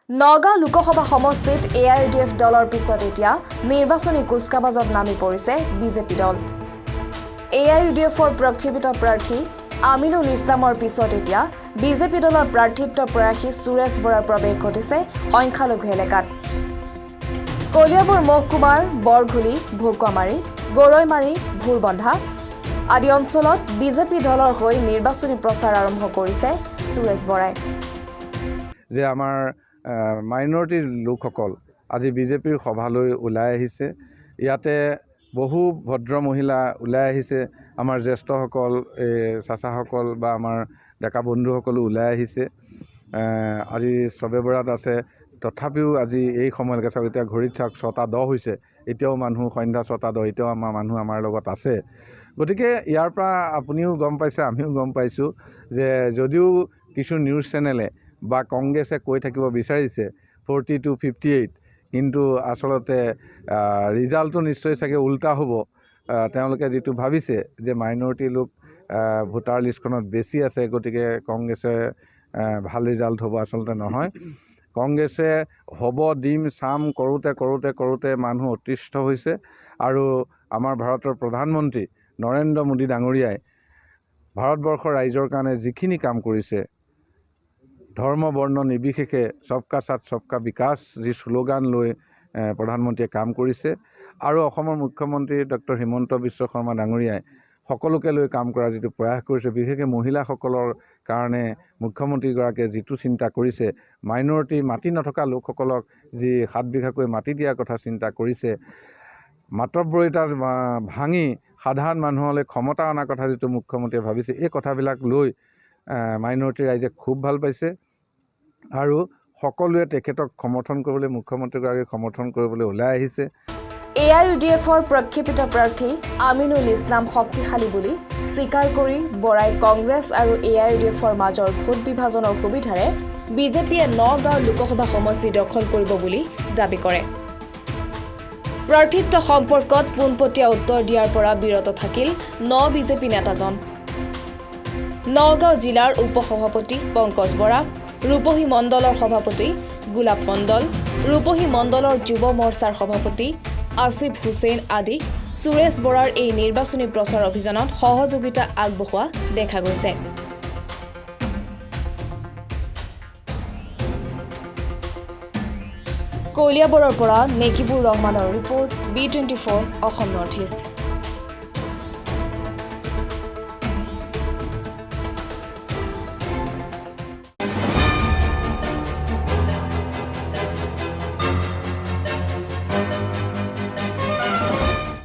নগাঁও লোকসভা সমষ্টিত AIUDF দলৰ পিছত এতিয়া নিৰ্বাচনী কুচকাবাজত নামি পৰিছে বিজেপি দল। AIUDFৰ প্ৰক্ষেপিত প্ৰাৰ্থী আমিনুল ইছলামৰ পিছত এতিয়া বিজেপি দলৰ প্ৰাৰ্থিত্ব প্ৰয়াসী সুৰেশ বৰাৰ প্ৰৱেশ ঘটিছে সংখ্যালঘু এলেকাত। কলিয়াবৰ মহকুমাৰ বৰঘুলি, ভোকমাৰী, গৰৈমাৰী, ভুৰবন্ধা আদি অঞ্চলত বিজেপি দলৰ হৈ নিৰ্বাচনী প্ৰচাৰ আৰম্ভ কৰিছে সুৰেশ বৰাই। যে আমাৰ মাইনৰিটি লোকসকল আজি বিজেপিৰ সভালৈ ওলাই আহিছে। ইয়াতে বহু ভদ্ৰ মহিলা ওলাই আহিছে। আমাৰ জ্যেষ্ঠসকল, চাচাসকল বা আমাৰ ডেকা বন্ধুসকলো ওলাই আহিছে। আজি চবে বৰাত আছে। তথাপিও আজি এই সময়লৈকে চাওক, এতিয়া ঘড়ীত চাওক 6:10 হৈছে, এতিয়াও মানুহ সন্ধ্যা 6:10, এতিয়াও মানুহ আমাৰ লগত আছে। গতিকে ইয়াৰ পৰা আপুনিও গম পাইছে, আমিও গম পাইছোঁ যে যদিও কিছু নিউজ চেনেলে বা কংগ্ৰেছে কৈ থাকিব বিচাৰিছে 40 to 58, কিন্তু আচলতে ৰিজাল্টটো নিশ্চয় চাগে উল্টা হ'ব। তেওঁলোকে যিটো ভাবিছে যে মাইনৰিটি লোক ভোটাৰ লিষ্টখনত বেছি আছে, গতিকে কংগ্ৰেছে ভাল ৰিজাল্ট হ'ব, আচলতে নহয়। কংগ্ৰেছে হ'ব দিম চাম কৰোঁতে মানুহ অতিষ্ঠ হৈছে। আৰু আমাৰ ভাৰতৰ প্ৰধানমন্ত্ৰী নৰেন্দ্ৰ মোদী ডাঙৰীয়াই ভাৰতবৰ্ষৰ ৰাইজৰ কাৰণে যিখিনি কাম কৰিছে, ধৰ্ম বৰ্ণ নিৰ্বিশেষে সবকা সাথ সবকা বিকাশ যি শ্লোগান লৈ প্ৰধানমন্ত্ৰীয়ে কাম কৰিছে, আৰু অসমৰ মুখ্যমন্ত্ৰী ডক্টৰ হিমন্ত বিশ্ব শৰ্মা ডাঙৰীয়াই সকলোকে লৈ কাম কৰা যিটো প্ৰয়াস কৰিছে, বিশেষকৈ মহিলাসকলৰ কাৰণে মুখ্যমন্ত্ৰীগৰাকীয়ে যিটো চিন্তা কৰিছে, মাইনৰিটি মাটি নথকা লোকসকলক যি 7 বিঘাকৈ মাটি দিয়াৰ কথা চিন্তা কৰিছে, মাতব্বৰিতা ভাঙি সাধাৰণ মানুহলৈ ক্ষমতা অনাৰ কথা যিটো মুখ্যমন্ত্ৰীয়ে ভাবিছে, এই কথাবিলাক লৈ মাইনৰিটি ৰাইজে খুব ভাল পাইছে। আৰু সকলোৱে তেখেতক সমৰ্থন কৰিবলৈ, মুখ্যমন্ত্ৰীগৰাকীক সমৰ্থন কৰিবলৈ ওলাই আহিছে। AIUDFৰ প্ৰক্ষেপিত প্ৰাৰ্থী আমিনুল ইছলাম শক্তিশালী বুলি স্বীকাৰ কৰি বৰাই কংগ্ৰেছ আৰু AIUDFৰ মাজৰ ভোট বিভাজনৰ সুবিধাৰে বিজেপিয়ে নগাঁও লোকসভা সমষ্টি দখল কৰিব বুলি দাবী কৰে। প্ৰাৰ্থিত্ব সম্পৰ্কত পোনপটীয়া উত্তৰ দিয়াৰ পৰা বিৰত থাকিল বিজেপি নেতাজন। নগাঁও জিলাৰ উপসভাপতি পংকজ বৰা, ৰূপহী মণ্ডলৰ সভাপতি গোলাপ মণ্ডল, ৰূপহী মণ্ডলৰ যুৱ মৰ্চাৰ সভাপতি আসিফ হুছেইন আদি সুৰেশ বৰাৰ এই নিৰ্বাচনী প্ৰচাৰ অভিযানত সহযোগিতা আগবঢ়োৱা দেখা গৈছে। কলিয়াবৰৰ পৰা নেকিবুৰ ৰহমানৰ report, B24 Assam north east.